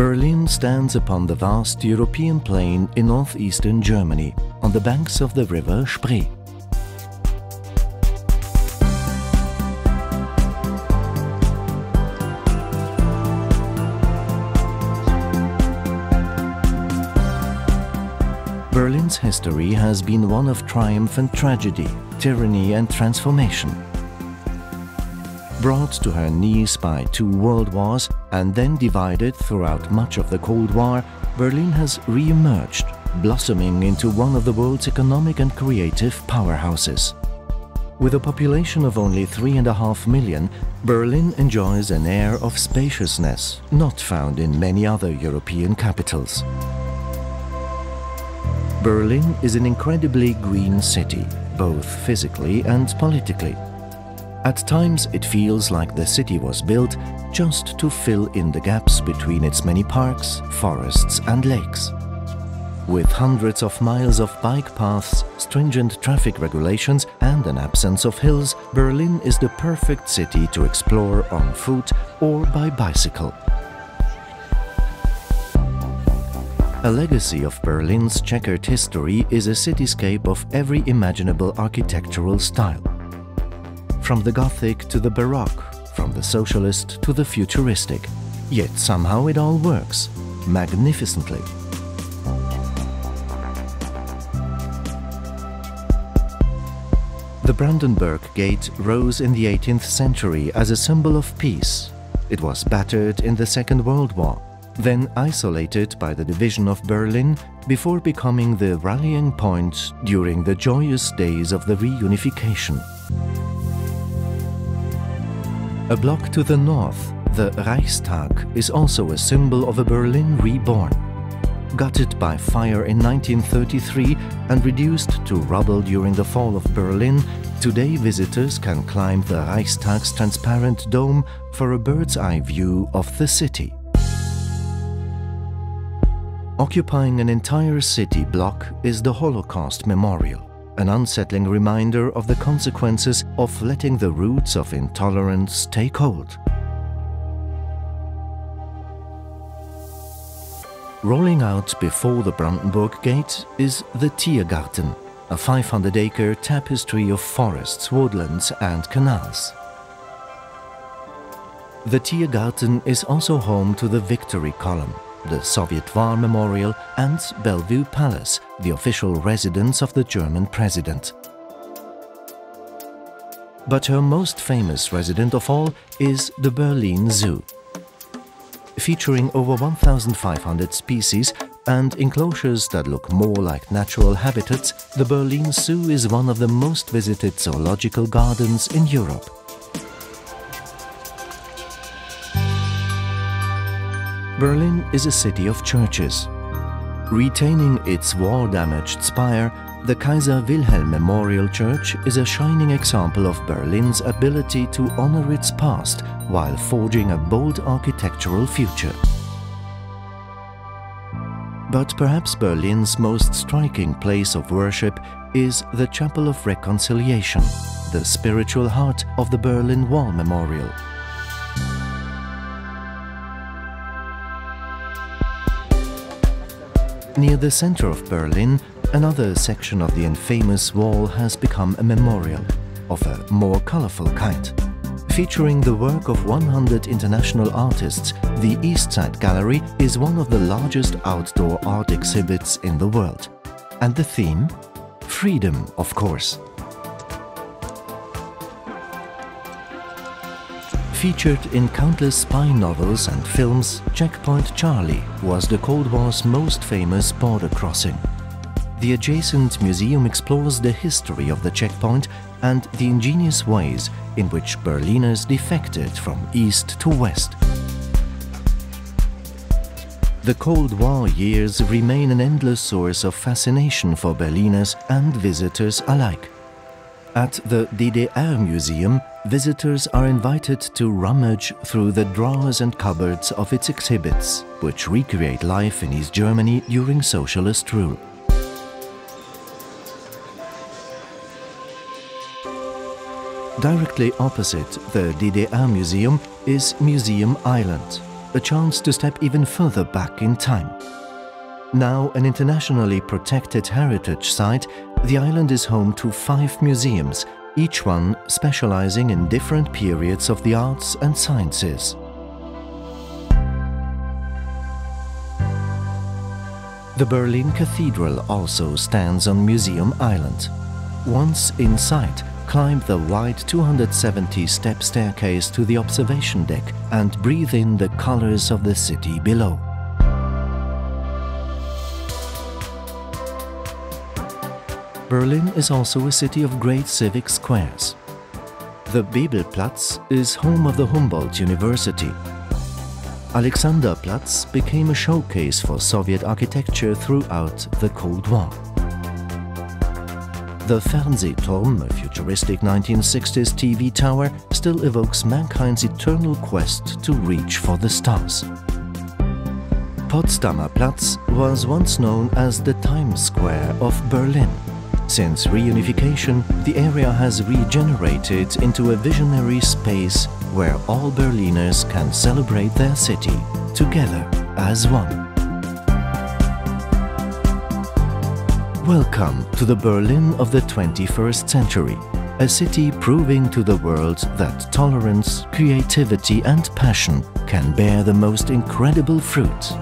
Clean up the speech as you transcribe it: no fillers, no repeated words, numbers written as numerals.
Berlin stands upon the vast European plain in northeastern Germany, on the banks of the river Spree. Berlin's history has been one of triumph and tragedy, tyranny and transformation. Brought to her knees by 2 world wars and then divided throughout much of the Cold War, Berlin has re-emerged, blossoming into one of the world's economic and creative powerhouses. With a population of only 3.5 million, Berlin enjoys an air of spaciousness not found in many other European capitals. Berlin is an incredibly green city, both physically and politically. At times it feels like the city was built just to fill in the gaps between its many parks, forests and lakes. With hundreds of miles of bike paths, stringent traffic regulations and an absence of hills, Berlin is the perfect city to explore on foot or by bicycle. A legacy of Berlin's checkered history is a cityscape of every imaginable architectural style. From the Gothic to the Baroque, from the socialist to the futuristic. Yet somehow it all works, magnificently. The Brandenburg Gate rose in the 18th century as a symbol of peace. It was battered in the Second World War, then isolated by the division of Berlin before becoming the rallying point during the joyous days of the reunification. A block to the north, the Reichstag is also a symbol of a Berlin reborn. Gutted by fire in 1933 and reduced to rubble during the fall of Berlin, today visitors can climb the Reichstag's transparent dome for a bird's-eye view of the city. Occupying an entire city block is the Holocaust Memorial, an unsettling reminder of the consequences of letting the roots of intolerance take hold. Rolling out before the Brandenburg Gate is the Tiergarten, a 500-acre tapestry of forests, woodlands and canals. The Tiergarten is also home to the Victory Column, the Soviet War Memorial and Bellevue Palace, the official residence of the German president. But her most famous resident of all is the Berlin Zoo. Featuring over 1,500 species and enclosures that look more like natural habitats, the Berlin Zoo is one of the most visited zoological gardens in Europe. Berlin is a city of churches. Retaining its war-damaged spire, the Kaiser Wilhelm Memorial Church is a shining example of Berlin's ability to honor its past while forging a bold architectural future. But perhaps Berlin's most striking place of worship is the Chapel of Reconciliation, the spiritual heart of the Berlin Wall Memorial. Near the center of Berlin, another section of the infamous wall has become a memorial, of a more colorful kind. Featuring the work of 100 international artists, the East Side Gallery is one of the largest outdoor art exhibits in the world. And the theme? Freedom, of course. Featured in countless spy novels and films, Checkpoint Charlie was the Cold War's most famous border crossing. The adjacent museum explores the history of the checkpoint and the ingenious ways in which Berliners defected from east to west. The Cold War years remain an endless source of fascination for Berliners and visitors alike. At the DDR Museum, visitors are invited to rummage through the drawers and cupboards of its exhibits, which recreate life in East Germany during socialist rule. Directly opposite the DDR Museum is Museum Island, a chance to step even further back in time. Now an internationally protected heritage site, the island is home to 5 museums, each one specializing in different periods of the arts and sciences. The Berlin Cathedral also stands on Museum Island. Once inside, climb the wide 270-step staircase to the observation deck and breathe in the colors of the city below. Berlin is also a city of great civic squares. The Bebelplatz is home of the Humboldt University. Alexanderplatz became a showcase for Soviet architecture throughout the Cold War. The Fernsehturm, a futuristic 1960s TV tower, still evokes mankind's eternal quest to reach for the stars. Potsdamer Platz was once known as the Times Square of Berlin. Since reunification, the area has regenerated into a visionary space where all Berliners can celebrate their city together as one. Welcome to the Berlin of the 21st century, a city proving to the world that tolerance, creativity and passion can bear the most incredible fruit.